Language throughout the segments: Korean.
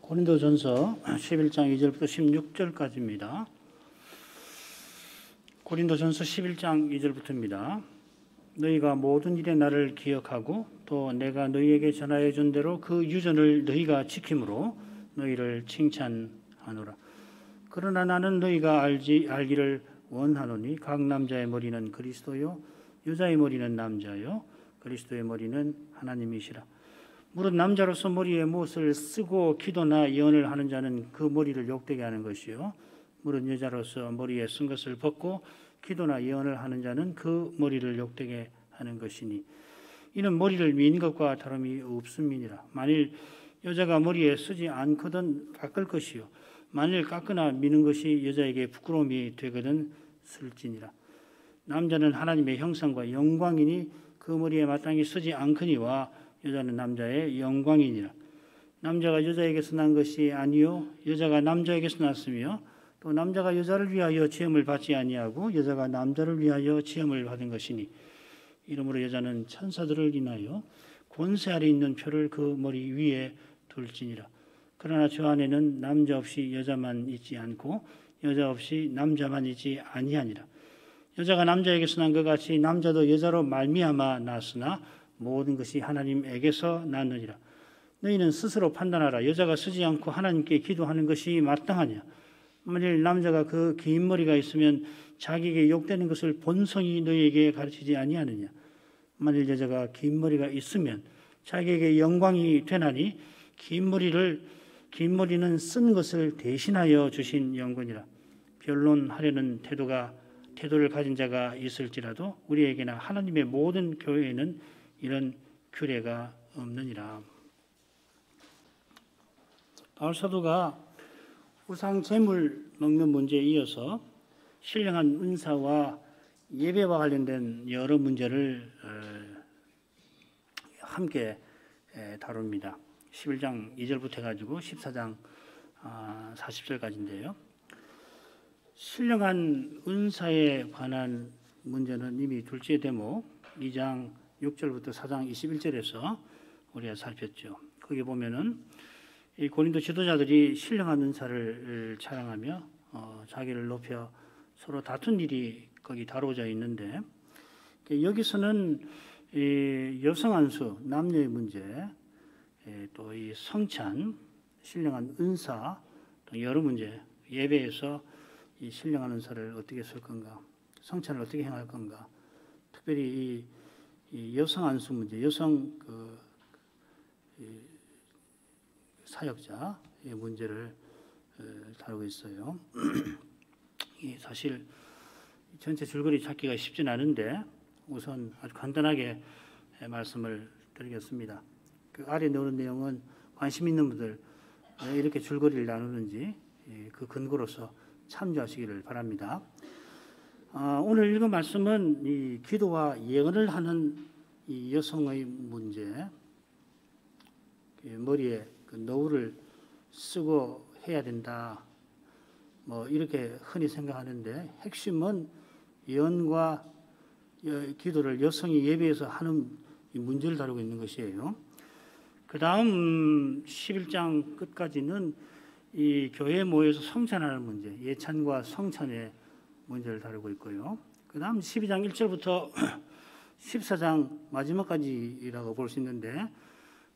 고린도전서 11장 2절부터 16절까지입니다. 고린도전서 11장 2절부터입니다. 너희가 모든 일에 나를 기억하고 또 내가 너희에게 전하여 준 대로 그 유전을 너희가 지킴으로 너희를 칭찬하노라. 그러나 나는 너희가 알기를 원하노니 각 남자의 머리는 그리스도요 여자의 머리는 남자요 그리스도의 머리는 하나님이시라. 무릇 남자로서 머리에 무엇을 쓰고 기도나 예언을 하는 자는 그 머리를 욕되게 하는 것이요 무릇 여자로서 머리에 쓴 것을 벗고 기도나 예언을 하는 자는 그 머리를 욕되게 하는 것이니 이는 머리를 미는 것과 다름이 없음이니라. 만일 여자가 머리에 쓰지 않거든 깎을 것이요 만일 깎거나 미는 것이 여자에게 부끄러움이 되거든 쓸지니라. 남자는 하나님의 형상과 영광이니 그 머리에 마땅히 쓰지 않거니와 여자는 남자의 영광이니라. 남자가 여자에게서 난 것이 아니요 여자가 남자에게서 났으며 또 남자가 여자를 위하여 지음을 받지 아니하고 여자가 남자를 위하여 지음을 받은 것이니 이러므로 여자는 천사들을 인하여 권세 아래 있는 표를 그 머리 위에 둘지니라. 그러나 저 안에는 남자 없이 여자만 있지 않고 여자 없이 남자만 있지 아니하니라. 여자가 남자에게서 난 것 같이 남자도 여자로 말미암아 났으나 모든 것이 하나님에게서 났느니라. 너희는 스스로 판단하라. 여자가 쓰지 않고 하나님께 기도하는 것이 마땅하냐? 만일 남자가 그 긴 머리가 있으면 자기에게 욕되는 것을 본성이 너희에게 가르치지 아니하느냐? 만일 여자가 긴 머리가 있으면 자기에게 영광이 되나니 긴 머리는 쓴 것을 대신하여 주신 영광이라. 변론하려는 태도를 가진 자가 있을지라도 우리에게나 하나님의 모든 교회에는 이런 규례가 없느니라. 바울 사도가 우상 제물 먹는 문제에 이어서 신령한 은사와 예배와 관련된 여러 문제를 함께 다룹니다. 11장 2절부터 해가지고 14장 40절까지인데요. 신령한 은사에 관한 문제는 이미 둘째 대목 2장 6절부터 4장 21절에서 우리가 살폈죠. 거기 보면은 이 고린도 지도자들이 신령한 은사를 자랑하며 자기를 높여 서로 다툰 일이 거기 다루어져 있는데 여기서는 이 여성 안수, 남녀의 문제, 또 이 성찬, 신령한 은사 등 여러 문제, 예배에서 이 신령한 은사를 어떻게 쓸 건가, 성찬을 어떻게 행할 건가, 특별히 이 여성 안수 문제, 여성 사역자의 문제를 다루고 있어요. 사실 전체 줄거리 찾기가 쉽진 않은데 우선 아주 간단하게 말씀을 드리겠습니다. 그 아래 나오는 내용은 관심 있는 분들 왜 이렇게 줄거리를 나누는지 그 근거로서 참조하시기를 바랍니다. 오늘 읽은 말씀은 이 기도와 예언을 하는 이 여성의 문제, 머리에 그 너울을 쓰고 해야 된다, 뭐 이렇게 흔히 생각하는데 핵심은 예언과 기도를 여성이 예배에서 하는 이 문제를 다루고 있는 것이에요. 그 다음 11장 끝까지는 이 교회에 모여서 성찬하는 문제, 예찬과 성찬의 문제를 다루고 있고요. 그 다음 12장 1절부터 14장 마지막까지라고 볼 수 있는데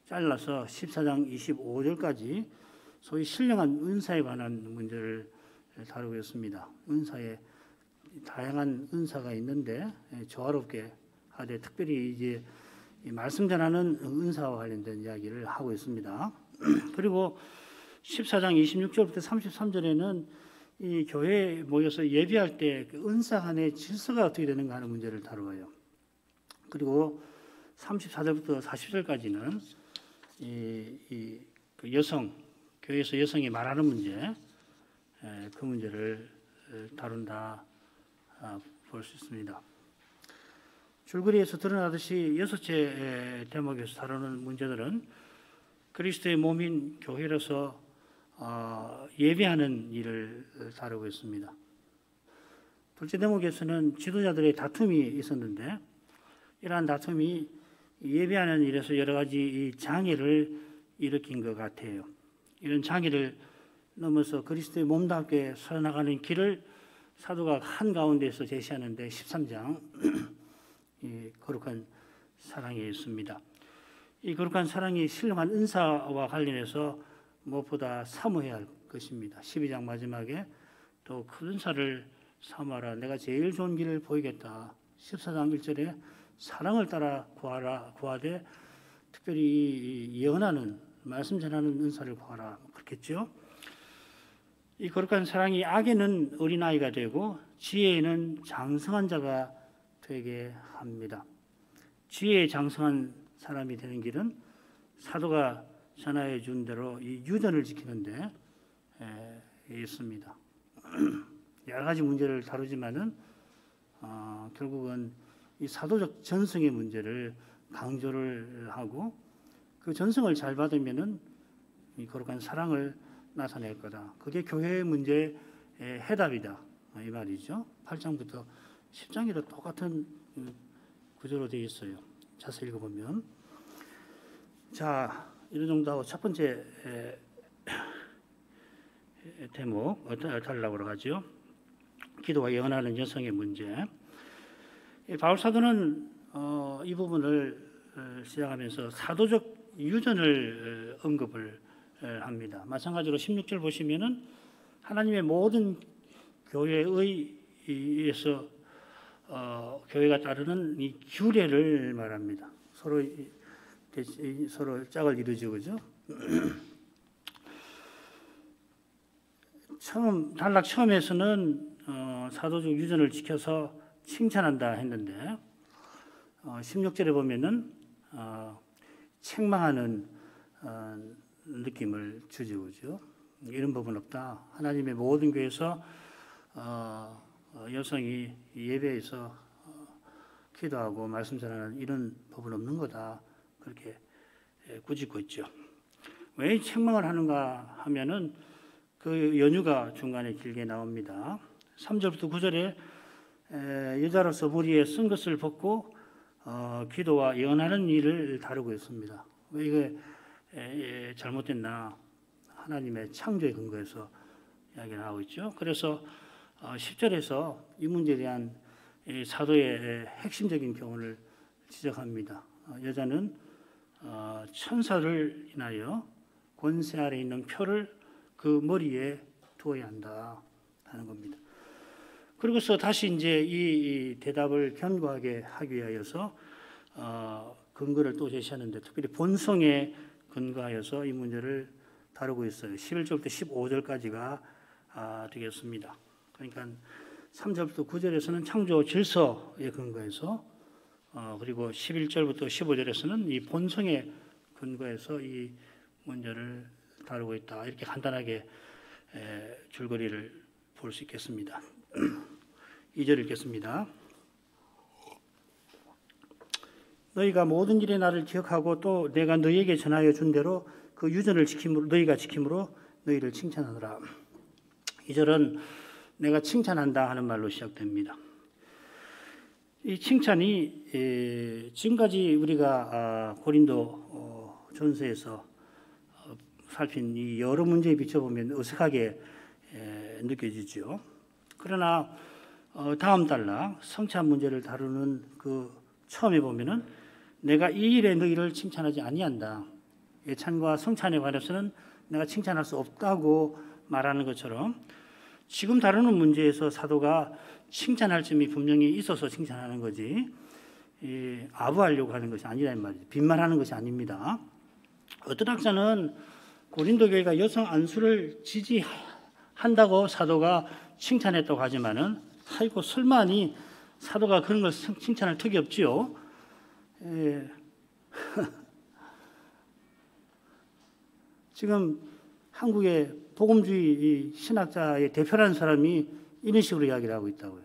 잘라서 14장 25절까지 소위 신령한 은사에 관한 문제를 다루고 있습니다. 은사에 다양한 은사가 있는데 조화롭게 하되 특별히 이제 말씀 전하는 은사와 관련된 이야기를 하고 있습니다. 그리고 14장 26절부터 33절에는 이 교회에 모여서 예배할 때 그 은사 간의 질서가 어떻게 되는가 하는 문제를 다루어요. 그리고 34절부터 40절까지는 그 여성, 교회에서 여성이 말하는 문제, 그 문제를 다룬다 볼 수 있습니다. 줄거리에서 드러나듯이 여섯째 대목에서 다루는 문제들은 그리스도의 몸인 교회로서 예배하는 일을 다루고 있습니다. 둘째 대목에서는 지도자들의 다툼이 있었는데 이러한 다툼이 예배하는 일에서 여러 가지 장애를 일으킨 것 같아요. 이런 자기를 넘어서 그리스도의 몸답게 서나가는 길을 사도가 한가운데에서 제시하는데 13장 이 거룩한 사랑이 있습니다. 이 거룩한 사랑이 신령한 은사와 관련해서 무엇보다 사모해야 할 것입니다. 12장 마지막에 또 큰 은사를 사모하라. 내가 제일 좋은 길을 보이겠다. 14장 1절에 사랑을 따라 구하되 특별히 예언하는 말씀 전하는 은사를 구하라. 그렇겠죠. 이 거룩한 사랑이 악에는 어린아이가 되고 지혜에는 장성한 자가 되게 합니다. 지혜에 장성한 사람이 되는 길은 사도가 전하여 준 대로 이 유전을 지키는데 있습니다. 여러 가지 문제를 다루지만은 결국은 이 사도적 전승의 문제를 강조를 하고 그 전승을 잘 받으면은 이 거룩한 사랑을 나타낼 거다. 그게 교회의 문제의 해답이다. 이 말이죠. 8장부터 10장에도 똑같은 구조로 되어 있어요. 자세히 읽어보면. 자, 이런 정도 하고 첫 번째 대목, 달라고 하죠. 기도와 예언하는 여성의 문제. 바울 사도는 이 부분을 시작하면서 사도적 유전을 언급을 합니다. 마찬가지로 16절 보시면은 하나님의 모든 교회에서 교회가 따르는 이 규례를 말합니다. 서로 짝을 이루죠, 그죠? 단락 처음에서는 사도적 유전을 지켜서 칭찬한다 했는데 16절에 보면은 책망하는 느낌을 주죠, 그죠? 이런 법은 없다. 하나님의 모든 교회에서 여성이 예배에서 기도하고 말씀 전하는 이런 법은 없는 거다. 그렇게 꾸짖고 있죠. 왜 책망을 하는가 하면은 그 연유가 중간에 길게 나옵니다. 3절부터 9절에 여자로서 머리에 쓴 것을 벗고 기도와 예언하는 일을 다루고 있습니다. 왜 이게 잘못됐나? 하나님의 창조의 근거에서 이야기를 하고 있죠. 그래서 10절에서 이 문제에 대한 사도의 핵심적인 교훈을 지적합니다. 여자는 천사를 인하여 권세 아래 있는 표를 그 머리에 두어야 한다 하는 겁니다. 그리고서 다시 이제 이 대답을 견고하게 하기 위하여서 근거를 또 제시하는데 특별히 본성에 근거하여서 이 문제를 다루고 있어요. 11절부터 15절까지가 되겠습니다. 그러니까 3절부터 9절에서는 창조 질서에 근거해서 그리고 11절부터 15절에서는 이 본성에 근거해서 이 문제를 다루고 있다. 이렇게 간단하게 줄거리를 볼 수 있겠습니다. 2절 읽겠습니다. 너희가 모든 일에 나를 기억하고 또 내가 너희에게 전하여 준 대로 그 유전을 너희가 지킴으로 너희를 칭찬하노라. 2절은 내가 칭찬한다 하는 말로 시작됩니다. 이 칭찬이 지금까지 우리가 고린도 전서에서 살핀 이 여러 문제에 비춰보면 어색하게 느껴지죠. 그러나 다음 단락 성찬 문제를 다루는 그 처음에 보면은 내가 이 일에 너희를 칭찬하지 아니한다. 예찬과 성찬에 관해서는 내가 칭찬할 수 없다고 말하는 것처럼 지금 다루는 문제에서 사도가 칭찬할 점이 분명히 있어서 칭찬하는 거지 아부하려고 하는 것이 아니란 말이죠. 빈말하는 것이 아닙니다. 어떤 학자는 고린도 교회가 여성 안수를 지지한다고 사도가 칭찬했다고 하지만은 아이고 설마니 사도가 그런 걸 칭찬할 턱이 없지요. 지금 한국의 복음주의 신학자의 대표라는 사람이 이런 식으로 이야기를 하고 있다고요.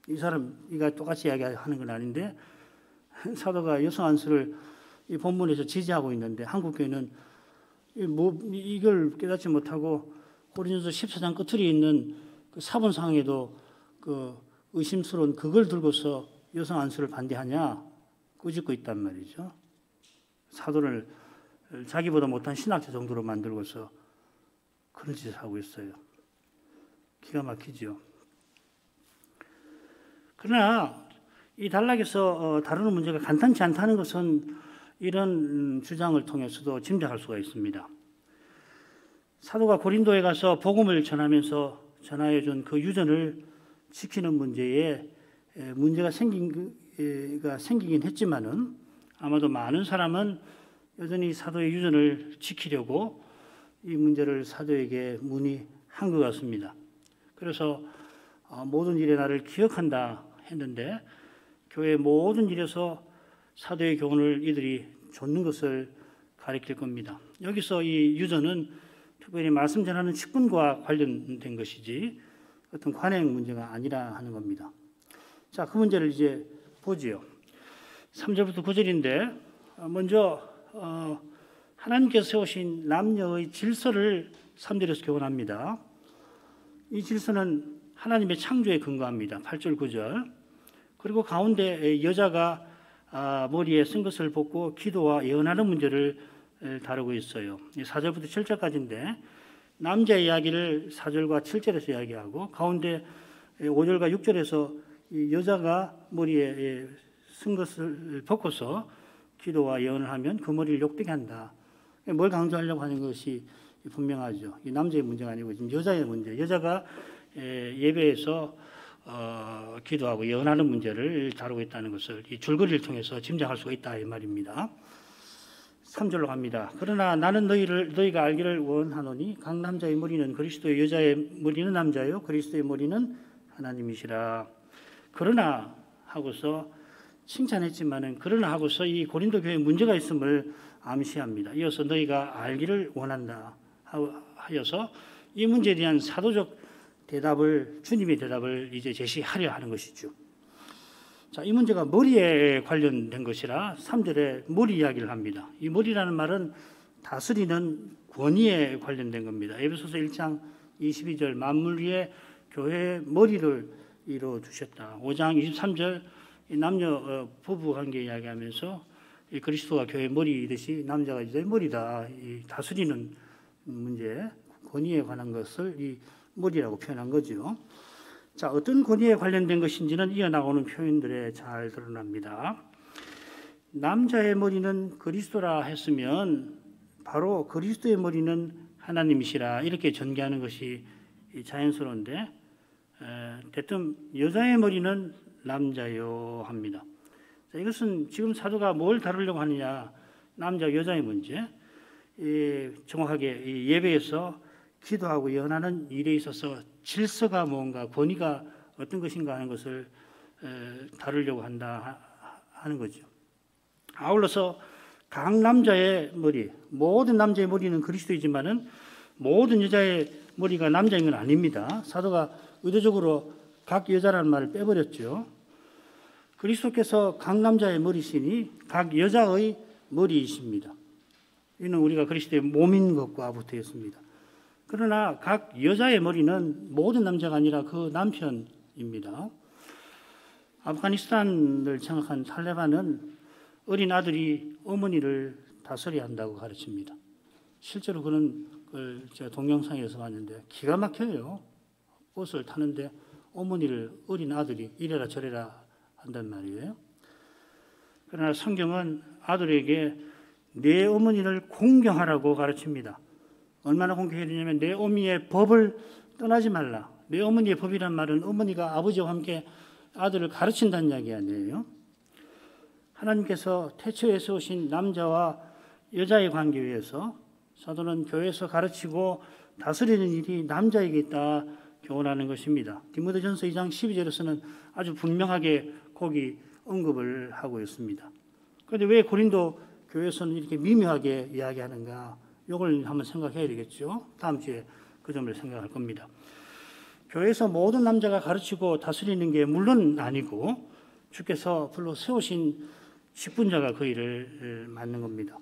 이 사람이가 똑같이 이야기하는 건 아닌데 사도가 여성 안수를 이 본문에서 지지하고 있는데 한국 교회는 이걸 깨닫지 못하고 고린도서 14장 끝에 있는 그 사본상에도 그 의심스러운 그걸 들고서 여성 안수를 반대하냐 꾸짖고 있단 말이죠. 사도를 자기보다 못한 신학자 정도로 만들고서 그런 짓을 하고 있어요. 기가 막히죠. 그러나 이 단락에서 다루는 문제가 간단치 않다는 것은 이런 주장을 통해서도 짐작할 수가 있습니다. 사도가 고린도에 가서 복음을 전하면서 전하여 준 그 유전을 지키는 문제에 문제가 생기긴 했지만은 아마도 많은 사람은 여전히 사도의 유전을 지키려고 이 문제를 사도에게 문의한 것 같습니다. 그래서 모든 일에 나를 기억한다 했는데 교회 모든 일에서 사도의 교훈을 이들이 좇는 것을 가리킬 겁니다. 여기서 이 유전은 특별히 말씀 전하는 직분과 관련된 것이지 어떤 관행 문제가 아니라 하는 겁니다. 자, 그 문제를 이제 보지요. 3절부터 9절인데 먼저 하나님께서 세우신 남녀의 질서를 3절에서 교훈합니다. 이 질서는 하나님의 창조에 근거합니다. 8절 9절. 그리고 가운데 여자가 머리에 쓴 것을 벗고 기도와 예언하는 문제를 다루고 있어요. 4절부터 7절까지인데 남자의 이야기를 4절과 7절에서 이야기하고 가운데 5절과 6절에서 여자가 머리에 쓴 것을 벗고서 기도와 예언을 하면 그 머리를 욕되게 한다. 뭘 강조하려고 하는 것이 분명하죠. 이 남자의 문제가 아니고 지금 여자의 문제. 여자가 예배에서 기도하고 예언하는 문제를 다루고 있다는 것을 이 줄거리를 통해서 짐작할 수가 있다 이 말입니다. 3절로 갑니다. 그러나 나는 너희가 알기를 원하노니 각 남자의 머리는 그리스도의 여자의 머리는 남자요 그리스도의 머리는 하나님이시라. 그러나 하고서 칭찬했지만은 그러나 하고서 이 고린도 교회에 문제가 있음을 암시합니다. 이어서 너희가 알기를 원한다 하여서 이 문제에 대한 사도적 대답을 주님의 대답을 이제 제시하려 하는 것이죠. 자, 이 문제가 머리에 관련된 것이라 3절에 머리 이야기를 합니다. 이 머리라는 말은 다스리는 권위에 관련된 겁니다. 에베소서 1장 22절 만물 위에 교회의 머리를 이루어 두셨다. 5장 23절 남녀 부부 관계 이야기하면서 이 그리스도가 교회의 머리이듯이 남자가 이제 머리다. 이 다스리는 문제, 권위에 관한 것을 이 머리라고 표현한 거죠. 자, 어떤 권위에 관련된 것인지는 이어나오는 표현들에 잘 드러납니다. 남자의 머리는 그리스도라 했으면 바로 그리스도의 머리는 하나님이시라 이렇게 전개하는 것이 자연스러운데 대뜸 여자의 머리는 남자요 합니다. 자, 이것은 지금 사도가 뭘 다루려고 하느냐, 남자 여자의 문제, 정확하게 예배에서 기도하고 예언하는 일에 있어서 질서가 뭔가 권위가 어떤 것인가 하는 것을 다루려고 한다 하는 거죠. 아울러서 각 남자의 머리, 모든 남자의 머리는 그리스도이지만은 모든 여자의 머리가 남자인 건 아닙니다. 사도가 의도적으로 각 여자라는 말을 빼버렸죠. 그리스도께서 각 남자의 머리시니 각 여자의 머리이십니다. 이는 우리가 그리스도의 몸인 것과 붙어 있습니다. 그러나 각 여자의 머리는 모든 남자가 아니라 그 남편입니다. 아프가니스탄을 장악한 탈레반은 어린 아들이 어머니를 다스려야 한다고 가르칩니다. 실제로 그런 걸 제가 동영상에서 봤는데 기가 막혀요. 버스를 타는데 어머니를 어린 아들이 이래라 저래라 한단 말이에요. 그러나 성경은 아들에게 내 어머니를 공경하라고 가르칩니다. 얼마나 공경해야 되냐면 내 어머니의 법을 떠나지 말라. 내 어머니의 법이란 말은 어머니가 아버지와 함께 아들을 가르친다는 이야기 아니에요. 하나님께서 태초에 세우신 남자와 여자의 관계에 의해서 사도는 교회에서 가르치고 다스리는 일이 남자에게 있다 교훈하는 것입니다. 디모데전서 2장 12절에서는 아주 분명하게 거기 언급을 하고 있습니다. 그런데 왜 고린도 교회에서는 이렇게 미묘하게 이야기하는가? 이걸 한번 생각해야 되겠죠. 다음 주에 그 점을 생각할 겁니다. 교회에서 모든 남자가 가르치고 다스리는 게 물론 아니고 주께서 불러 세우신 직분자가 그 일을 맡는 겁니다.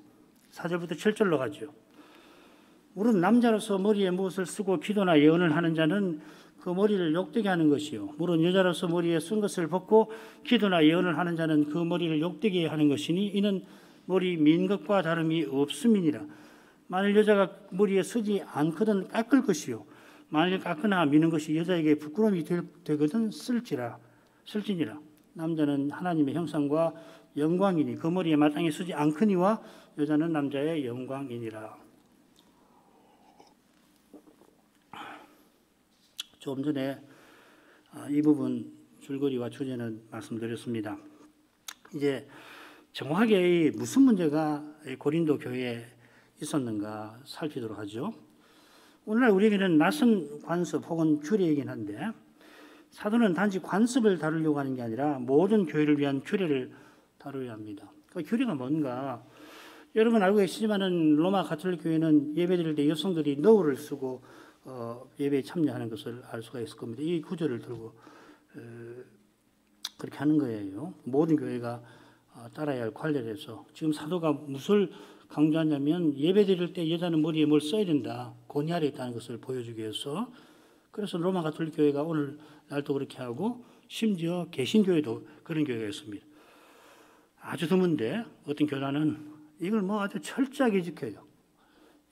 4절부터 7절로 가죠. 물은 남자로서 머리에 무엇을 쓰고 기도나 예언을 하는 자는 그 머리를 욕되게 하는 것이요. 물은 여자로서 머리에 쓴 것을 벗고 기도나 예언을 하는 자는 그 머리를 욕되게 하는 것이니 이는 머리 민 것과 다름이 없음이니라. 만일 여자가 머리에 쓰지 않거든 깎을 것이요 만일 깎거나 미는 것이 여자에게 부끄러움이 되거든 쓸지니라. 남자는 하나님의 형상과 영광이니 그 머리에 마땅히 쓰지 않거니와 여자는 남자의 영광이니라. 조금 전에 이 부분 줄거리와 주제는 말씀드렸습니다. 이제 정확하게 무슨 문제가 고린도 교회에 있었는가 살피도록 하죠. 오늘날 우리에게는 낯선 관습 혹은 규례이긴 한데 사도는 단지 관습을 다루려고 하는 게 아니라 모든 교회를 위한 규례를 다루려 합니다. 그 규례가 뭔가 여러분 알고 계시지만은 로마 가톨릭 교회는 예배드릴 때 여성들이 너울을 쓰고 예배에 참여하는 것을 알 수가 있을 겁니다. 이 구절을 들고 그렇게 하는 거예요. 모든 교회가 따라야 할 관례에서 지금 사도가 무엇을 강조하냐면 예배드릴 때 여자는 머리에 뭘 써야 된다. 권위 아래 있다는 것을 보여주기 위해서 그래서 로마 가톨릭 교회가 오늘 날도 그렇게 하고 심지어 개신교회도 그런 교회가 있습니다. 아주 드문데 어떤 교단은 이걸 뭐 아주 철저하게 지켜요.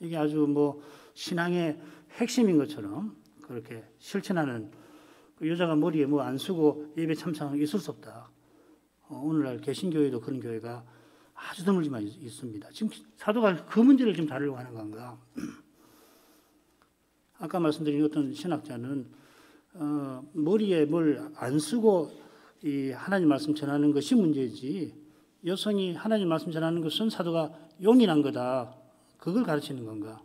이게 아주 뭐 신앙의 핵심인 것처럼 그렇게 실천하는 그 여자가 머리에 뭐 안 쓰고 예배 참석하는 게 있을 수 없다. 오늘날 개신교회도 그런 교회가 아주 드물지만 있습니다. 지금 사도가 그 문제를 지금 다루려고 하는 건가? 아까 말씀드린 어떤 신학자는 머리에 뭘 안 쓰고 이 하나님 말씀 전하는 것이 문제지 여성이 하나님 말씀 전하는 것은 사도가 용인한 거다. 그걸 가르치는 건가?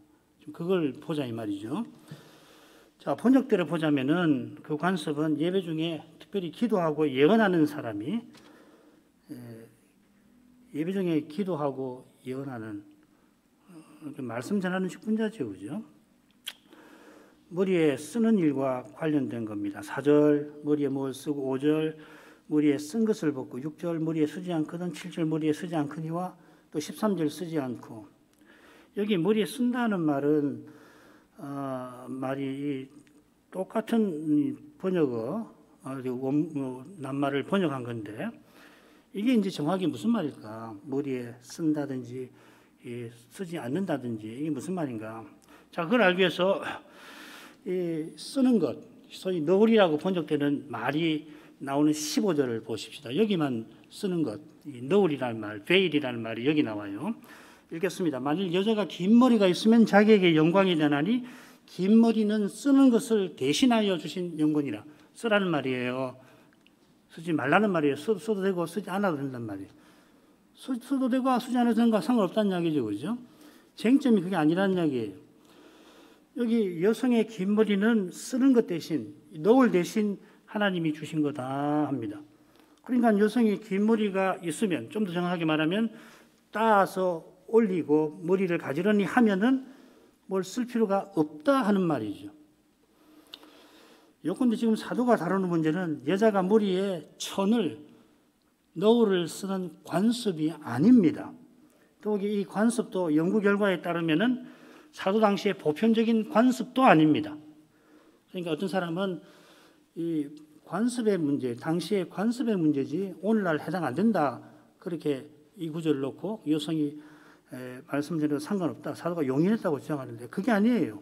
그걸 보자 이 말이죠. 자, 번역대로 보자면은 그 관습은 예배 중에 특별히 기도하고 예언하는 사람이 예배 중에 기도하고 예언하는 말씀 전하는 직분자죠, 그죠? 머리에 쓰는 일과 관련된 겁니다. 4절 머리에 뭘 쓰고 5절 머리에 쓴 것을 벗고 6절 머리에 쓰지 않거든 7절 머리에 쓰지 않거니와 또 13절 쓰지 않고 여기 머리에 쓴다는 말은 말이 똑같은 번역어 낱말을 번역한 건데 이게 이제 정확히 무슨 말일까? 머리에 쓴다든지 쓰지 않는다든지 이게 무슨 말인가? 자, 그걸 알기 위해서 이 쓰는 것, 소위 너울이라고 번역되는 말이 나오는 15절을 보십시다. 여기만 쓰는 것, 이 너울이라는 말, 베일이라는 말이 여기 나와요. 읽겠습니다. 만일 여자가 긴 머리가 있으면 자기에게 영광이 되나니 긴 머리는 쓰는 것을 대신하여 주신 영광이라. 쓰라는 말이에요. 쓰지 말라는 말이에요. 써도 되고 쓰지 않아도 된단 말이에요. 써도 되고 쓰지 않아도 되는 거 상관없다는 이야기죠. 그죠? 쟁점이 그게 아니라는 이야기예요. 여기 여성의 긴 머리는 쓰는 것 대신 너울 대신 하나님이 주신 거다 합니다. 그러니까 여성이 긴 머리가 있으면 좀 더 정확하게 말하면 따서 올리고 머리를 가지런히 하면은 뭘 쓸 필요가 없다 하는 말이죠. 요건데 지금 사도가 다루는 문제는 여자가 머리에 천을 너울을 쓰는 관습이 아닙니다. 또 이 관습도 연구 결과에 따르면은 사도 당시에 보편적인 관습도 아닙니다. 그러니까 어떤 사람은 이 관습의 문제, 당시의 관습의 문제지 오늘날 해당 안 된다. 그렇게 이 구절을 놓고 여성이 말씀드려도 상관없다. 사도가 용인했다고 주장하는데 그게 아니에요.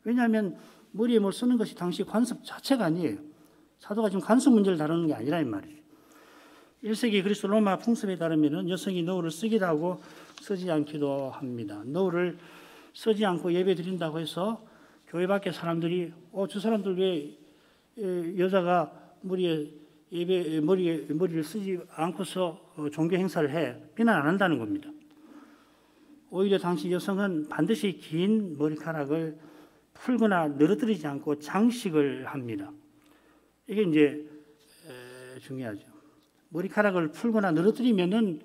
왜냐하면 머리에 뭘 쓰는 것이 당시 관습 자체가 아니에요. 사도가 지금 관습 문제를 다루는 게 아니라 이 말이에요. 1세기 그리스 로마 풍습에 따르면 여성이 너울을 쓰기도 하고 쓰지 않기도 합니다. 너울을 쓰지 않고 예배 드린다고 해서 교회 밖에 사람들이 저 사람들 왜 여자가 머리를 쓰지 않고서 종교 행사를 해 비난 안 한다는 겁니다. 오히려 당시 여성은 반드시 긴 머리카락을 풀거나 늘어뜨리지 않고 장식을 합니다. 이게 이제 중요하죠. 머리카락을 풀거나 늘어뜨리면은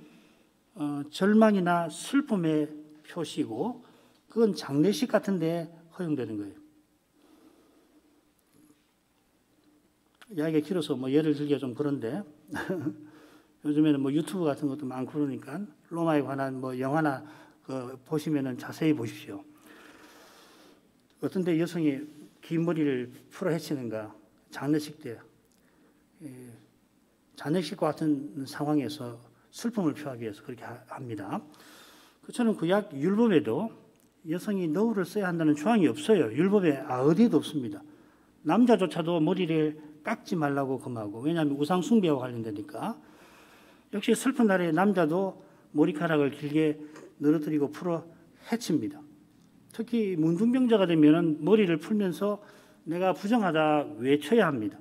절망이나 슬픔의 표시고 그건 장례식 같은데 허용되는 거예요. 이야기가 길어서 뭐 예를 들기가 좀 그런데 요즘에는 뭐 유튜브 같은 것도 많고 그러니까 로마에 관한 뭐 영화나 보시면은 자세히 보십시오. 어떤데 여성이 긴 머리를 풀어 헤치는가? 장례식 때 장례식과 같은 상황에서 슬픔을 표하기 위해서 그렇게 합니다. 그처럼 구약 율법에도 여성이 너울을 써야 한다는 조항이 없어요. 율법에 어디에도 없습니다. 남자조차도 머리를 깎지 말라고 금하고, 왜냐하면 우상 숭배와 관련되니까. 역시 슬픈 날에 남자도 머리카락을 길게 늘어뜨리고 풀어 해칩니다. 특히 문둥병자가 되면 머리를 풀면서 내가 부정하다 외쳐야 합니다.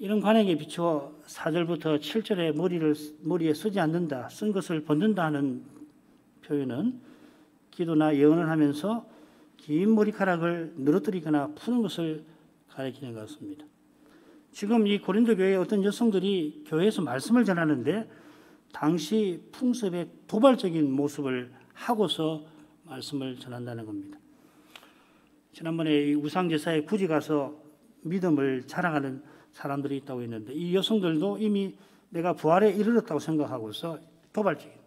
이런 관행에 비추어 4절부터 7절에 머리에 쓰지 않는다, 쓴 것을 벗는다 하는 표현은 기도나 예언을 하면서 긴 머리카락을 늘어뜨리거나 푸는 것을 가리키는 것 같습니다. 지금 이 고린도 교회의 어떤 여성들이 교회에서 말씀을 전하는데 당시 풍습의 도발적인 모습을 하고서 말씀을 전한다는 겁니다. 지난번에 이 우상제사에 굳이 가서 믿음을 자랑하는 사람들이 있다고 했는데 이 여성들도 이미 내가 부활에 이르렀다고 생각하고서 도발적인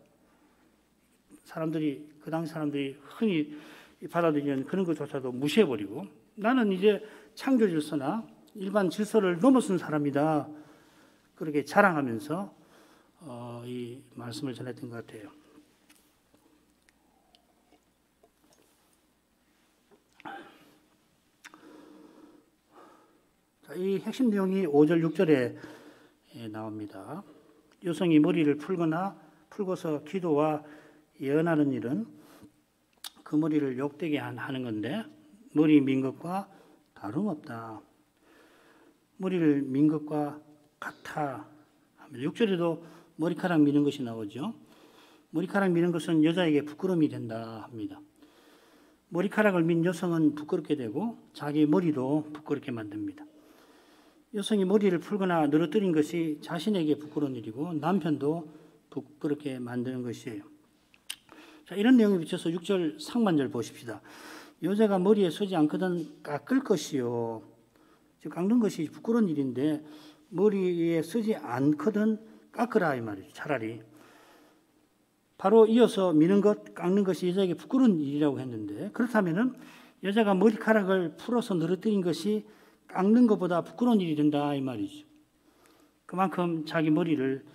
사람들이, 그 당시 사람들이 흔히 받아들이는 그런 것조차도 무시해버리고 나는 이제 창조 질서나 일반 질서를 넘어선 사람이다, 그렇게 자랑하면서 이 말씀을 전했던 것 같아요. 자, 이 핵심 내용이 5절, 6절에 나옵니다. 여성이 머리를 풀고서 기도와 예언하는 일은 그 머리를 욕되게 하는 건데 머리 민 것과 다름없다. 머리를 민 것과 같아. 6절에도 머리카락 미는 것이 나오죠. 머리카락 미는 것은 여자에게 부끄러움이 된다 합니다. 머리카락을 민 여성은 부끄럽게 되고 자기 머리도 부끄럽게 만듭니다. 여성이 머리를 풀거나 늘어뜨린 것이 자신에게 부끄러운 일이고 남편도 부끄럽게 만드는 것이에요. 자, 이런 내용에 비춰서 6절 상반절 보십시다. 여자가 머리에 쓰지 않거든 깎을 것이요. 즉 깎는 것이 부끄러운 일인데 머리에 쓰지 않거든 깎으라 이 말이죠. 차라리. 바로 이어서 미는 것, 깎는 것이 여자에게 부끄러운 일이라고 했는데 그렇다면 여자가 머리카락을 풀어서 늘어뜨린 것이 깎는 것보다 부끄러운 일이 된다 이 말이죠. 그만큼 자기 머리를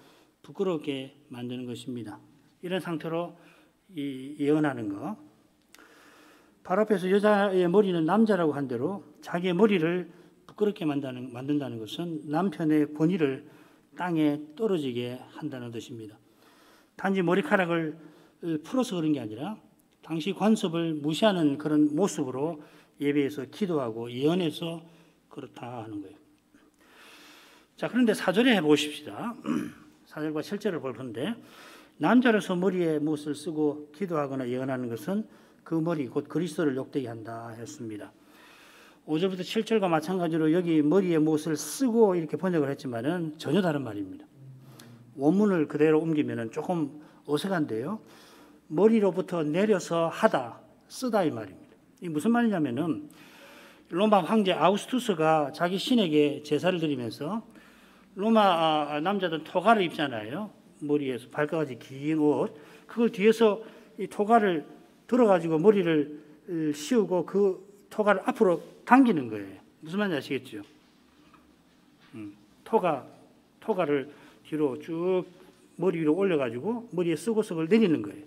부끄럽게 만드는 것입니다. 이런 상태로 예언하는 것. 바로 앞에서 여자의 머리는 남자라고 한 대로 자기의 머리를 부끄럽게 만든다는 것은 남편의 권위를 땅에 떨어지게 한다는 뜻입니다. 단지 머리카락을 풀어서 그런 게 아니라 당시 관습을 무시하는 그런 모습으로 예배에서 기도하고 예언해서 그렇다 하는 거예요. 자, 그런데 4절에 해보십시다. 4절과 7절을 볼 건데 남자로서 머리에 무엇을 쓰고 기도하거나 예언하는 것은 그 머리 곧 그리스도를 욕되게 한다 했습니다. 5절부터 7절과 마찬가지로 여기 머리에 무엇을 쓰고 이렇게 번역을 했지만은 전혀 다른 말입니다. 원문을 그대로 옮기면은 조금 어색한데요. 머리로부터 내려서 하다, 쓰다 이 말입니다. 이 무슨 말이냐면은 로마 황제 아우구스투스가 자기 신에게 제사를 드리면서 로마 남자들은 토가를 입잖아요. 머리에서 발까지 긴 옷. 그걸 뒤에서 이 토가를 들어가지고 머리를 씌우고 그 토가를 앞으로 당기는 거예요. 무슨 말인지 아시겠죠? 토가를 뒤로 쭉 머리 위로 올려가지고 머리에 쓰고석을 내리는 거예요.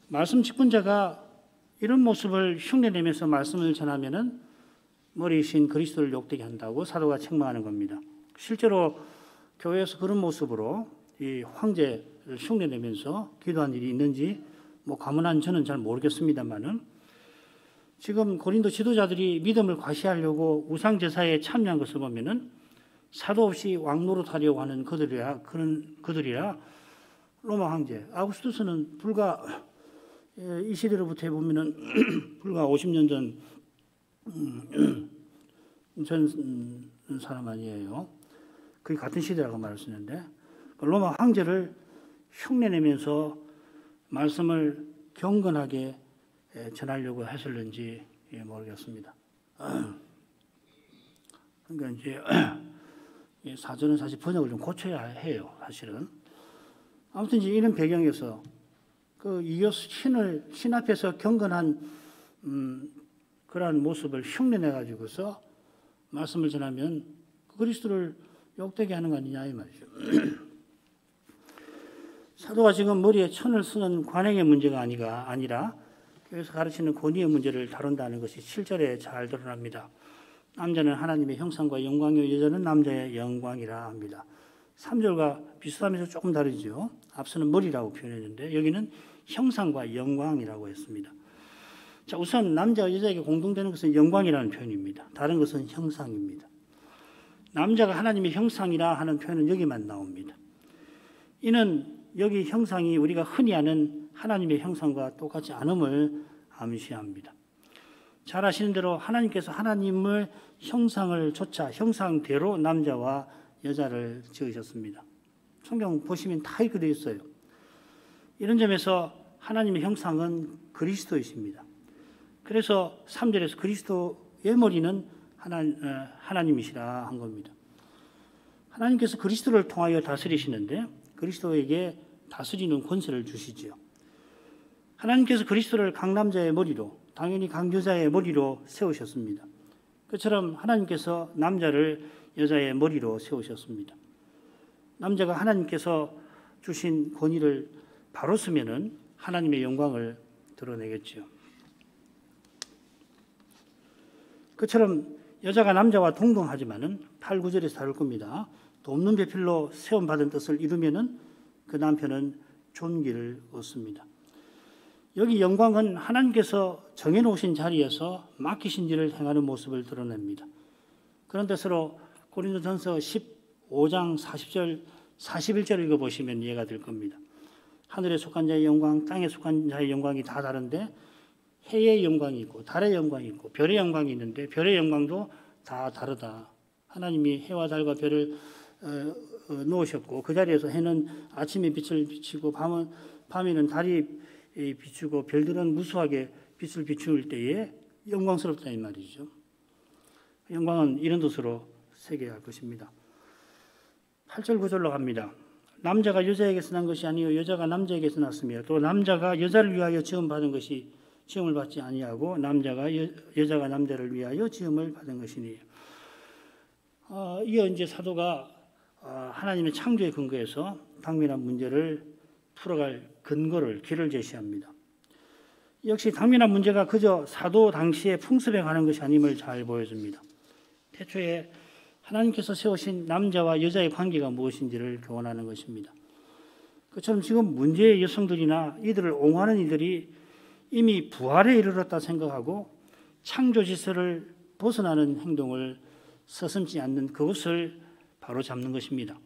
말씀 직분자가 이런 모습을 흉내내면서 말씀을 전하면은 머리이신 그리스도를 욕되게 한다고 사도가 책망하는 겁니다. 실제로 교회에서 그런 모습으로 이 황제를 흉내내면서 기도한 일이 있는지 가문한 저는 잘 모르겠습니다만은 지금 고린도 지도자들이 믿음을 과시하려고 우상 제사에 참여한 것을 보면은 사도 없이 왕노릇하려고 하는 그들이라 로마 황제 아우구스투스는 불과 이 시대로부터 해보면은 불과 50년 전 사람 아니에요. 그게 같은 시대라고 말할 수 있는데 로마 황제를 흉내내면서 말씀을 경건하게 전하려고 하실는지 모르겠습니다. 그러니까 이제 사전은 사실 번역을 좀 고쳐야 해요. 사실은. 아무튼 이제 이런 배경에서 그 신 앞에서 경건한 그러한 모습을 흉내내 가지고서 말씀을 전하면 그리스도를 욕되게 하는 거 아니냐 이 말이죠. 사도가 지금 머리에 천을 쓰는 관행의 문제가 아니라 교회에서 가르치는 권위의 문제를 다룬다는 것이 7절에 잘 드러납니다. 남자는 하나님의 형상과 영광이요 여자는 남자의 영광이라 합니다. 3절과 비슷하면서 조금 다르죠. 앞서는 머리라고 표현했는데 여기는 형상과 영광이라고 했습니다. 자, 우선 남자와 여자에게 공통되는 것은 영광이라는 표현입니다. 다른 것은 형상입니다. 남자가 하나님의 형상이라 하는 표현은 여기만 나옵니다. 이는 여기 형상이 우리가 흔히 아는 하나님의 형상과 똑같지 않음을 암시합니다. 잘 아시는 대로 하나님께서 하나님의 형상을 좇아 형상대로 남자와 여자를 지으셨습니다. 성경 보시면 다 이렇게 되어 있어요. 이런 점에서 하나님의 형상은 그리스도이십니다. 그래서 3절에서 그리스도의 머리는 하나님이시라 한 겁니다. 하나님께서 그리스도를 통하여 다스리시는데 그리스도에게 다스리는 권세를 주시지요. 하나님께서 그리스도를 각 남자의 머리로, 당연히 각 여자의 머리로 세우셨습니다. 그처럼 하나님께서 남자를 여자의 머리로 세우셨습니다. 남자가 하나님께서 주신 권위를 바로 쓰면은 하나님의 영광을 드러내겠죠. 그처럼 여자가 남자와 동등하지만은 8, 9절에서 다룰 겁니다. 돕는 배필로 세움받은 뜻을 이루면은 그 남편은 존귀를 얻습니다. 여기 영광은 하나님께서 정해놓으신 자리에서 맡기신 일을 행하는 모습을 드러냅니다. 그런 뜻으로 고린도전서 15장 40절, 41절 읽어보시면 이해가 될 겁니다. 하늘에 속한 자의 영광, 땅에 속한 자의 영광이 다 다른데 해의 영광이 있고 달의 영광이 있고 별의 영광이 있는데 별의 영광도 다 다르다. 하나님이 해와 달과 별을 놓으셨고 그 자리에서 해는 아침에 빛을 비치고 밤에는 달이 비추고 별들은 무수하게 빛을 비출 때에 영광스럽다 이 말이죠. 영광은 이런 뜻으로 새겨야 할 것입니다. 8절 9절로 갑니다. 남자가 여자에게서 난 것이 아니요 여자가 남자에게서 났으며 또 남자가 여자를 위하여 지음을 받지 아니하고 여자가 남자를 위하여 지음을 받은 것이니. 이어 이제 사도가 하나님의 창조의 근거에서 당면한 문제를 풀어갈 길을 제시합니다. 역시 당면한 문제가 그저 사도 당시의 풍습에 관한 것이 아님을 잘 보여줍니다. 태초에 하나님께서 세우신 남자와 여자의 관계가 무엇인지를 교훈하는 것입니다. 그처럼 지금 문제의 여성들이나 이들을 옹호하는 이들이 이미 부활에 이르렀다 생각하고 창조 질서를 벗어나는 행동을 서슴지 않는 그것을 바로 잡는 것입니다.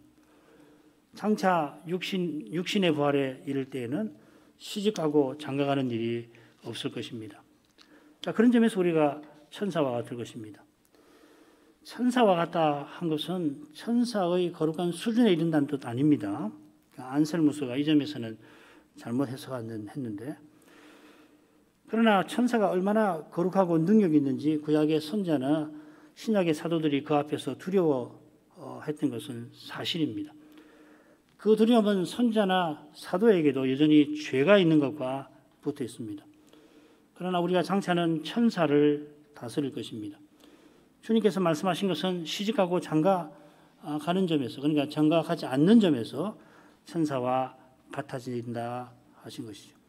장차 육신의 부활에 이를 때에는 시집가고 장가가는 일이 없을 것입니다. 자, 그런 점에서 우리가 천사와 같을 것입니다. 천사와 같다 한 것은 천사의 거룩한 수준에 이른다는 뜻 아닙니다. 안셀무스가 이 점에서는 잘못 해석했는데 그러나 천사가 얼마나 거룩하고 능력이 있는지 구약의 선자나 신약의 사도들이 그 앞에서 두려워했던 것은 사실입니다. 그 두려움은 선자나 사도에게도 여전히 죄가 있는 것과 붙어 있습니다. 그러나 우리가 장차는 천사를 다스릴 것입니다. 주님께서 말씀하신 것은 시집가고 장가가는 점에서, 그러니까 장가가지 않는 점에서 천사와 같아진다 하신 것이죠.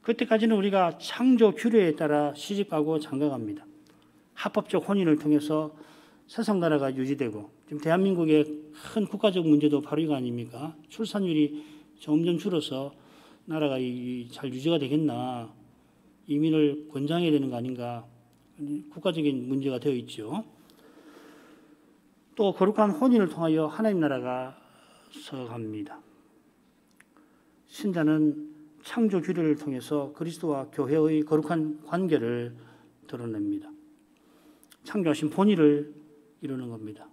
그때까지는 우리가 창조 규례에 따라 시집가고 장가갑니다. 합법적 혼인을 통해서 세상 나라가 유지되고 지금 대한민국의 큰 국가적 문제도 바로 이거 아닙니까? 출산율이 점점 줄어서 나라가 잘 유지가 되겠나? 이민을 권장해야 되는 거 아닌가? 국가적인 문제가 되어 있죠. 또 거룩한 혼인을 통하여 하나님 나라가 서갑니다. 신자는 창조 규례를 통해서 그리스도와 교회의 거룩한 관계를 드러냅니다. 창조하신 본의를 이루는 겁니다.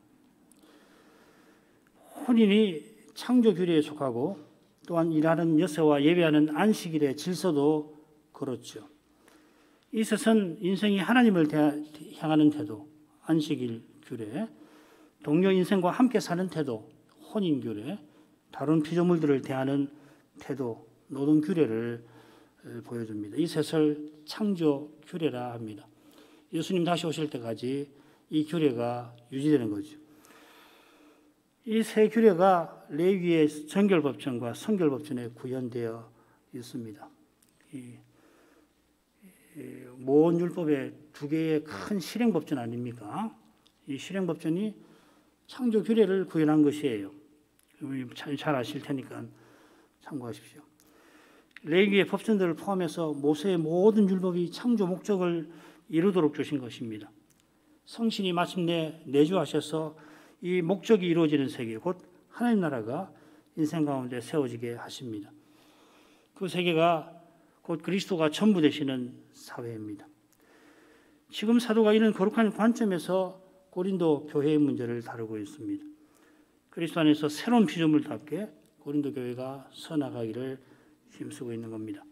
혼인이 창조 규례에 속하고 또한 일하는 여세와 예배하는 안식일의 질서도 그렇죠. 이것은 인생이 하나님을 향하는 태도, 안식일 규례, 동료 인생과 함께 사는 태도, 혼인 규례, 다른 피조물들을 대하는 태도, 노동 규례를 보여줍니다. 이 셋을 창조 규례라 합니다. 예수님 다시 오실 때까지 이 규례가 유지되는 거죠. 이 세 규례가 레위의 정결법전과 성결법전에 구현되어 있습니다. 모든 율법의 두 개의 큰 실행법전 아닙니까? 이 실행법전이 창조 규례를 구현한 것이에요. 잘 아실 테니까 참고하십시오. 레위의 법전들을 포함해서 모세의 모든 율법이 창조 목적을 이루도록 주신 것입니다. 성신이 마침내 내주하셔서 이 목적이 이루어지는 세계, 곧 하나님 나라가 인생 가운데 세워지게 하십니다. 그 세계가 곧 그리스도가 전부 되시는 사회입니다. 지금 사도가 이런 거룩한 관점에서 고린도 교회의 문제를 다루고 있습니다. 그리스도 안에서 새로운 피조물답게 고린도 교회가 서나가기를 힘쓰고 있는 겁니다.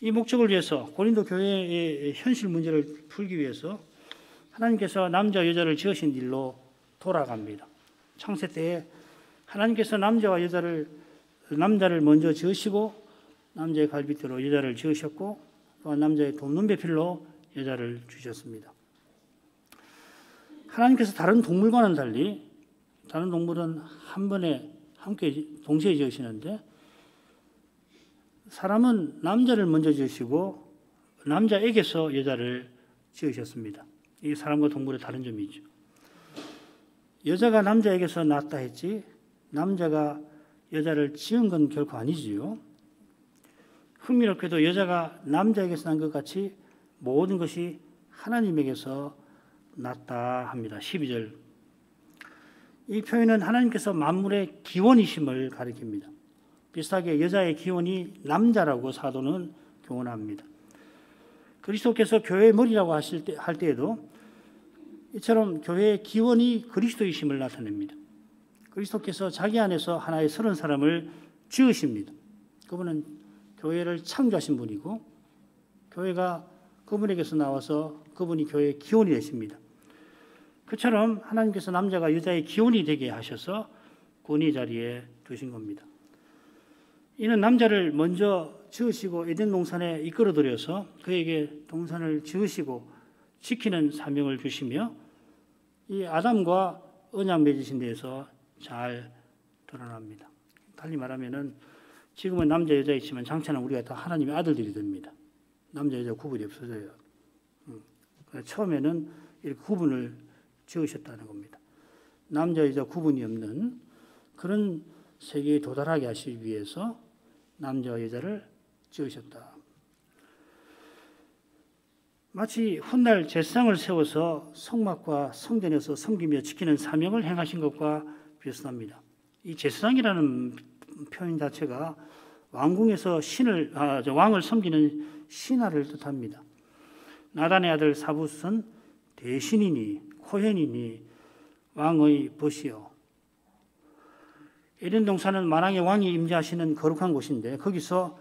이 목적을 위해서 고린도 교회의 현실 문제를 풀기 위해서 하나님께서 남자 여자를 지으신 일로 돌아갑니다. 창세 때에 하나님께서 남자를 먼저 지으시고 남자의 갈빗대로 여자를 지으셨고 또한 남자의 돕는 배필로 여자를 주셨습니다. 하나님께서 다른 동물과는 달리 다른 동물은 한 번에 함께 동시에 지으시는데 사람은 남자를 먼저 지으시고 남자에게서 여자를 지으셨습니다. 이 사람과 동물의 다른 점이죠. 여자가 남자에게서 낳았다 했지 남자가 여자를 지은 건 결코 아니지요. 흥미롭게도 여자가 남자에게서 난 것 같이 모든 것이 하나님에게서 났다 합니다. 12절. 이 표현은 하나님께서 만물의 기원이심을 가리킵니다. 비슷하게 여자의 기원이 남자라고 사도는 교훈합니다. 그리스도께서 교회의 머리라고 할 때에도 이처럼 교회의 기원이 그리스도이심을 나타냅니다. 그리스도께서 자기 안에서 하나의 서른 사람을 지으십니다. 그분은 교회를 창조하신 분이고 교회가 그분에게서 나와서 그분이 교회의 기원이 되십니다. 그처럼 하나님께서 남자가 여자의 기원이 되게 하셔서 권위 자리에 두신 겁니다. 이는 남자를 먼저 지으시고 에덴 동산에 이끌어들여서 그에게 동산을 지으시고 지키는 사명을 주시며 이 아담과 언약 맺으신 데에서 잘 드러납니다. 달리 말하면은 지금은 남자 여자 있지만 장차는 우리가 다 하나님의 아들들이 됩니다. 남자 여자 구분이 없어져요. 처음에는 이렇게 구분을 지으셨다는 겁니다. 남자 여자 구분이 없는 그런 세계에 도달하게 하시기 위해서 남자와 여자를 지으셨다. 마치 훗날 제사장을 세워서 성막과 성전에서 섬기며 지키는 사명을 행하신 것과 비슷합니다. 이 제사장이라는 표현 자체가 왕궁에서 왕을 섬기는 신하를 뜻합니다. 나단의 아들 사붓은 대신이니 코헨이니 왕의 벗이요. 에덴 동산은 만왕의 왕이 임재하시는 거룩한 곳인데 거기서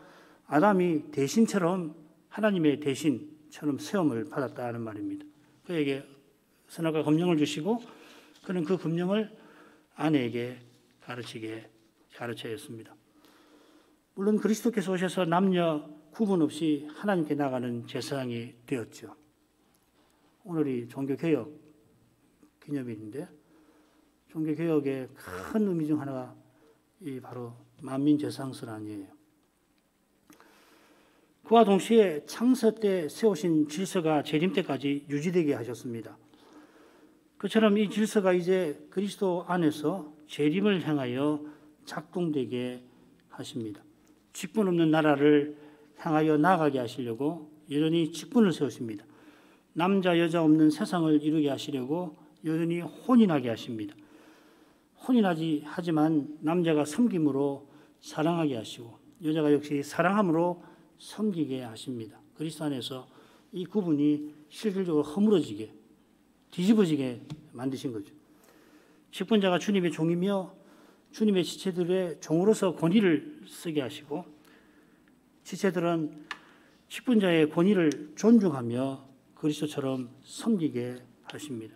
아담이 대신처럼 하나님의 대신처럼 세움을 받았다는 말입니다. 그에게 선악과 검령을 주시고 그는 그 검령을 아내에게 가르쳐야 했습니다. 물론 그리스도께서 오셔서 남녀 구분 없이 하나님께 나가는 제사장이 되었죠. 오늘이 종교개혁 기념일인데 종교개혁의 큰 의미 중 하나가 이 바로 만민제사장선언이에요. 그와 동시에 창세 때 세우신 질서가 재림 때까지 유지되게 하셨습니다. 그처럼 이 질서가 이제 그리스도 안에서 재림을 향하여 작동되게 하십니다. 직분 없는 나라를 향하여 나아가게 하시려고 여전히 직분을 세우십니다. 남자 여자 없는 세상을 이루게 하시려고 여전히 혼인하게 하십니다. 혼인하지 하지만 남자가 섬김으로 사랑하게 하시고 여자가 역시 사랑함으로 섬기게 하십니다. 그리스도 안에서 이 구분이 실질적으로 허물어지게 뒤집어지게 만드신 거죠. 직분자가 주님의 종이며 주님의 지체들의 종으로서 권위를 쓰게 하시고 지체들은 직분자의 권위를 존중하며 그리스도처럼 섬기게 하십니다.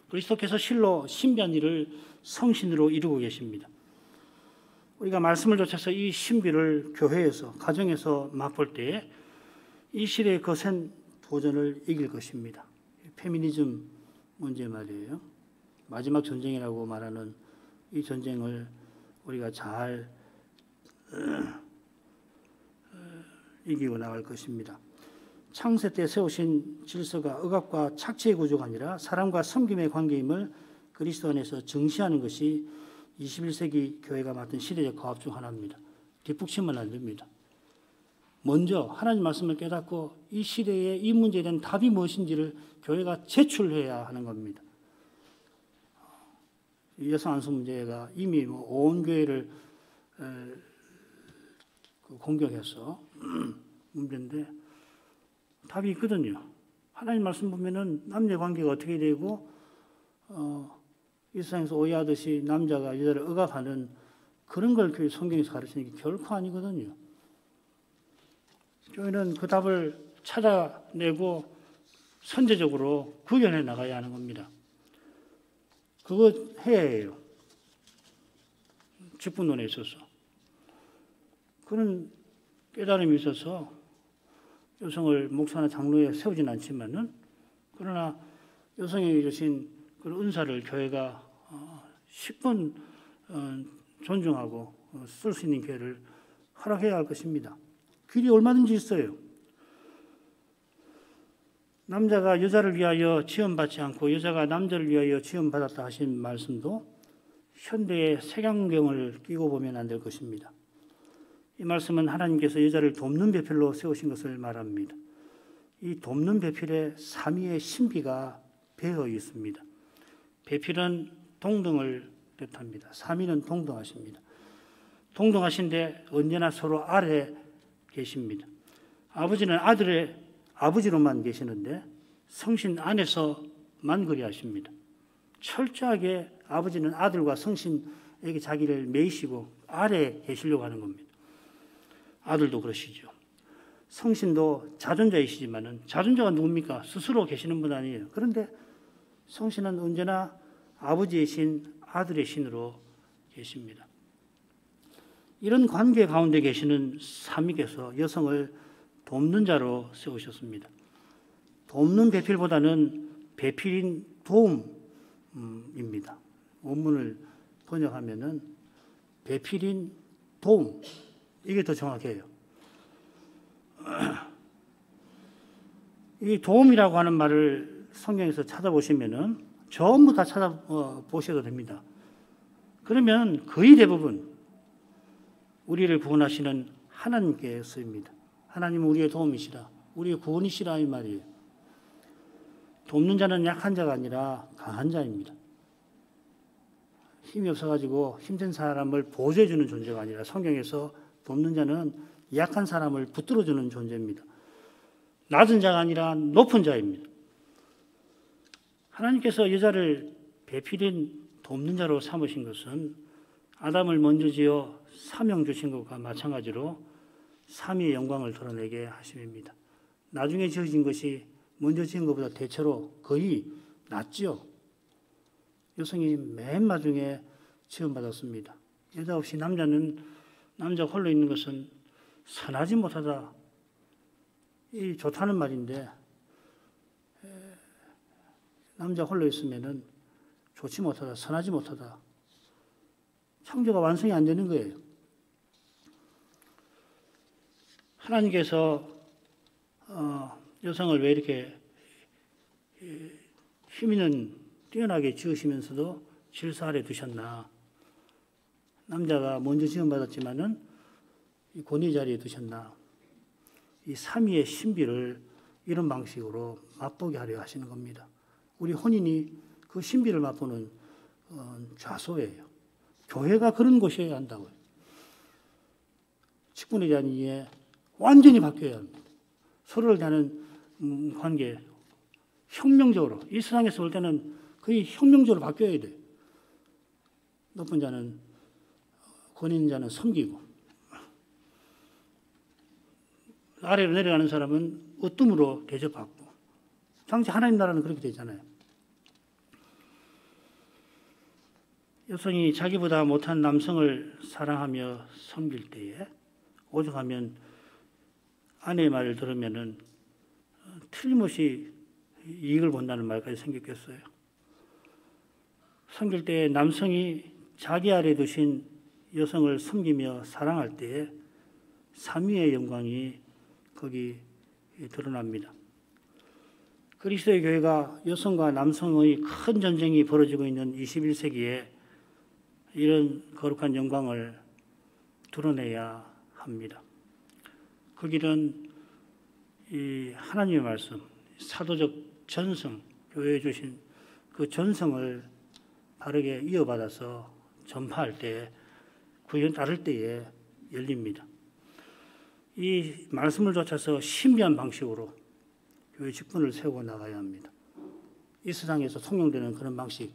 그리스도께서 실로 신비한 일을 성신으로 이루고 계십니다. 우리가 말씀을 좇아서 이 신비를 교회에서 가정에서 맛볼 때에 이 시대의 거센 도전을 이길 것입니다. 페미니즘 문제 말이에요. 마지막 전쟁이라고 말하는 이 전쟁을 우리가 잘 이기고 나갈 것입니다. 창세 때 세우신 질서가 억압과 착취의 구조가 아니라 사람과 섬김의 관계임을 그리스도 안에서 증시하는 것이 21세기 교회가 맡은 시대적 과업 중 하나입니다. 뒷북치면 안 됩니다. 먼저 하나님 말씀을 깨닫고 이 시대에 이 문제에 대한 답이 무엇인지를 교회가 제출해야 하는 겁니다. 여성 안수 문제가 이미 온 교회를 공격해서 문제인데 답이 있거든요. 하나님 말씀 보면은 남녀 관계가 어떻게 되고 이 세상에서 오해하듯이 남자가 여자를 억압하는 그런 걸 교회 성경에서 가르치는 게 결코 아니거든요. 교회는 그 답을 찾아내고 선제적으로 구현해 나가야 하는 겁니다. 그거 해야 해요. 직분론에 있어서. 그런 깨달음이 있어서 여성을 목사나 장로에 세우진 않지만은 그러나 여성에게 주신 그 은사를 교회가 10분 존중하고 쓸 수 있는 기회를 허락해야 할 것입니다. 길이 얼마든지 있어요. 남자가 여자를 위하여 지원받지 않고 여자가 남자를 위하여 지원받았다 하신 말씀도 현대의 색안경을 끼고 보면 안 될 것입니다. 이 말씀은 하나님께서 여자를 돕는 배필로 세우신 것을 말합니다. 이 돕는 배필에 삼위의 신비가 배어 있습니다. 배필은 동등을 뜻합니다. 삼위는 동등하십니다. 동등하신데 언제나 서로 아래 계십니다. 아버지는 아들의 아버지로만 계시는데 성신 안에서만 그리하십니다. 철저하게 아버지는 아들과 성신에게 자기를 매이시고 아래에 계시려고 하는 겁니다. 아들도 그러시죠. 성신도 자존자이시지만은 자존자가 누굽니까? 스스로 계시는 분 아니에요. 그런데 성신은 언제나 아버지의 신, 아들의 신으로 계십니다. 이런 관계 가운데 계시는 삼위께서 여성을 돕는 자로 세우셨습니다. 돕는 배필보다는 배필인 도움입니다. 원문을 번역하면은 배필인 도움, 이게 더 정확해요. 이 도움이라고 하는 말을 성경에서 찾아보시면은 전부 다 찾아보셔도 됩니다. 그러면 거의 대부분 우리를 구원하시는 하나님께 쓰입니다. 하나님은 우리의 도움이시라, 우리의 구원이시라 이 말이에요. 돕는 자는 약한 자가 아니라 강한 자입니다. 힘이 없어가지고 힘든 사람을 보조해주는 존재가 아니라 성경에서 돕는 자는 약한 사람을 붙들어주는 존재입니다. 낮은 자가 아니라 높은 자입니다. 하나님께서 여자를 배필인 돕는 자로 삼으신 것은 아담을 먼저 지어 사명 주신 것과 마찬가지로 삼위의 영광을 드러내게 하심입니다. 나중에 지어진 것이 먼저 지은 것보다 대체로 거의 낫죠. 여성이 맨 마중에 지원받았습니다. 여자 없이 남자 홀로 있는 것은 선하지 못하다. 이 좋다는 말인데 남자 홀로 있으면은 좋지 못하다, 선하지 못하다. 창조가 완성이 안 되는 거예요. 하나님께서 여성을 왜 이렇게 힘 있는 뛰어나게 지으시면서도 질서 아래 두셨나? 남자가 먼저 지원받았지만은 이 권위 자리에 두셨나? 이 삼위의 신비를 이런 방식으로 맛보게 하려 하시는 겁니다. 우리 혼인이 그 신비를 맛보는 좌소예요. 교회가 그런 곳이어야 한다고요. 직분에 대한 이해 완전히 바뀌어야 합니다. 서로를 대하는 관계 혁명적으로, 이 세상에서 볼 때는 거의 혁명적으로 바뀌어야 돼요. 높은 자는, 권위 있는 자는 섬기고 아래로 내려가는 사람은 으뜸으로 대접받고, 당시 하나님 나라는 그렇게 되잖아요. 여성이 자기보다 못한 남성을 사랑하며 섬길 때에 오죽하면 아내의 말을 들으면은 틀림없이 이익을 본다는 말까지 생겼겠어요. 섬길 때 남성이 자기 아래 두신 여성을 섬기며 사랑할 때에 삼위의 영광이 거기 드러납니다. 그리스도의 교회가 여성과 남성의 큰 전쟁이 벌어지고 있는 21세기에 이런 거룩한 영광을 드러내야 합니다. 그 길은 이 하나님의 말씀, 사도적 전성, 교회에 주신 그 전성을 바르게 이어받아서 전파할 때, 구현 따를 때에 열립니다. 이 말씀을 쫓아서 신비한 방식으로 교회 직분을 세우고 나가야 합니다. 이 세상에서 통용되는 그런 방식,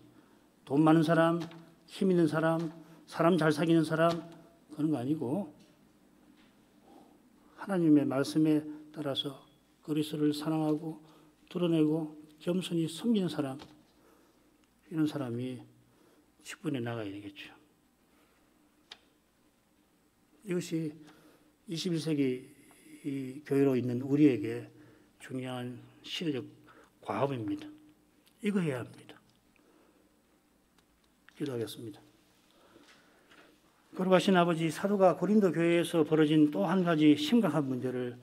돈 많은 사람, 힘 있는 사람, 사람 잘 사귀는 사람, 그런 거 아니고 하나님의 말씀에 따라서 그리스도를 사랑하고 드러내고 겸손히 섬기는 사람, 이런 사람이 직분에 나가야 되겠죠. 이것이 21세기 이 교회로 있는 우리에게 중요한 시대적 과업입니다. 이거 해야 합니다. 기도하겠습니다. 거룩하신 아버지, 사도가 고린도 교회에서 벌어진 또 한 가지 심각한 문제를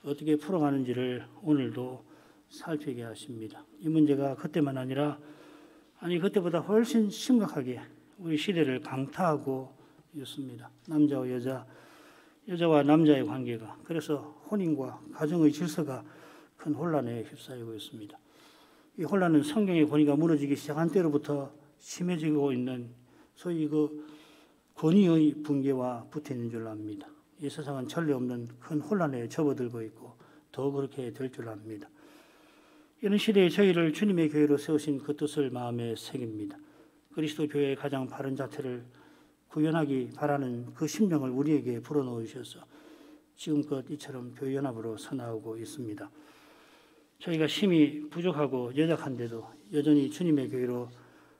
어떻게 풀어가는지를 오늘도 살피게 하십니다. 이 문제가 그때만 아니라 그때보다 훨씬 심각하게 우리 시대를 강타하고 있습니다. 남자와 여자와 남자의 관계가, 그래서 혼인과 가정의 질서가 큰 혼란에 휩싸이고 있습니다. 이 혼란은 성경의 권위가 무너지기 시작한 때로부터 심해지고 있는 소위 그 권위의 붕괴와 붙어 있는 줄 압니다. 이 세상은 전례 없는 큰 혼란에 접어들고 있고 더 그렇게 될 줄 압니다. 이런 시대에 저희를 주님의 교회로 세우신 그 뜻을 마음에 새깁니다. 그리스도 교회의 가장 바른 자태를 구현하기 바라는 그 심령을 우리에게 불어넣으셔서 지금껏 이처럼 교회 연합으로 서나오고 있습니다. 저희가 심히 부족하고 연약한데도 여전히 주님의 교회로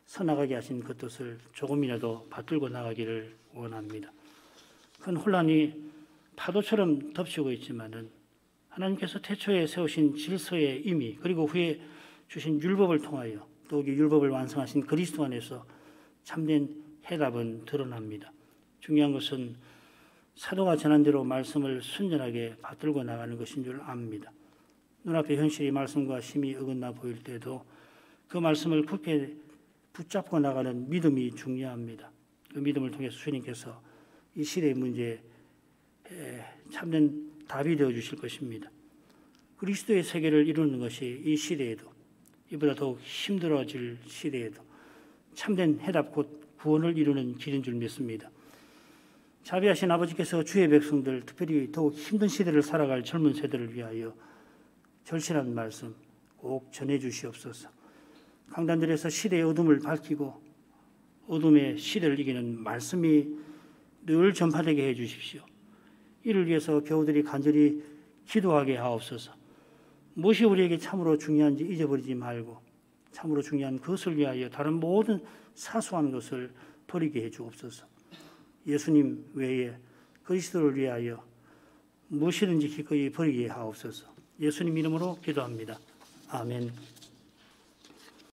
서나가게 하신 그 뜻을 조금이라도 받들고 나가기를 원합니다. 큰 혼란이 파도처럼 덮치고 있지만은 하나님께서 태초에 세우신 질서의 의미, 그리고 후에 주신 율법을 통하여 더욱이 율법을 완성하신 그리스도 안에서 참된 해답은 드러납니다. 중요한 것은 사도가 전한 대로 말씀을 순전하게 받들고 나가는 것인 줄 압니다. 눈앞의 현실이 말씀과 심히 어긋나 보일 때도 그 말씀을 굳게 붙잡고 나가는 믿음이 중요합니다. 그 믿음을 통해서 주님께서 이 시대의 문제에 참된 답이 되어 주실 것입니다. 그리스도의 세계를 이루는 것이 이 시대에도, 이보다 더욱 힘들어질 시대에도 참된 해답 곧 구원을 이루는 길인 줄 믿습니다. 자비하신 아버지께서 주의 백성들, 특별히 더욱 힘든 시대를 살아갈 젊은 세대를 위하여 절실한 말씀 꼭 전해 주시옵소서. 강단들에서 시대의 어둠을 밝히고 어둠의 시대를 이기는 말씀이 늘 전파되게 해 주십시오. 이를 위해서 교우들이 간절히 기도하게 하옵소서. 무엇이 우리에게 참으로 중요한지 잊어버리지 말고 참으로 중요한 그것을 위하여 다른 모든 사소한 것을 버리게 해 주옵소서. 예수님 외에 그리스도를 위하여 무엇이든지 기꺼이 버리게 하옵소서. 예수님 이름으로 기도합니다. 아멘.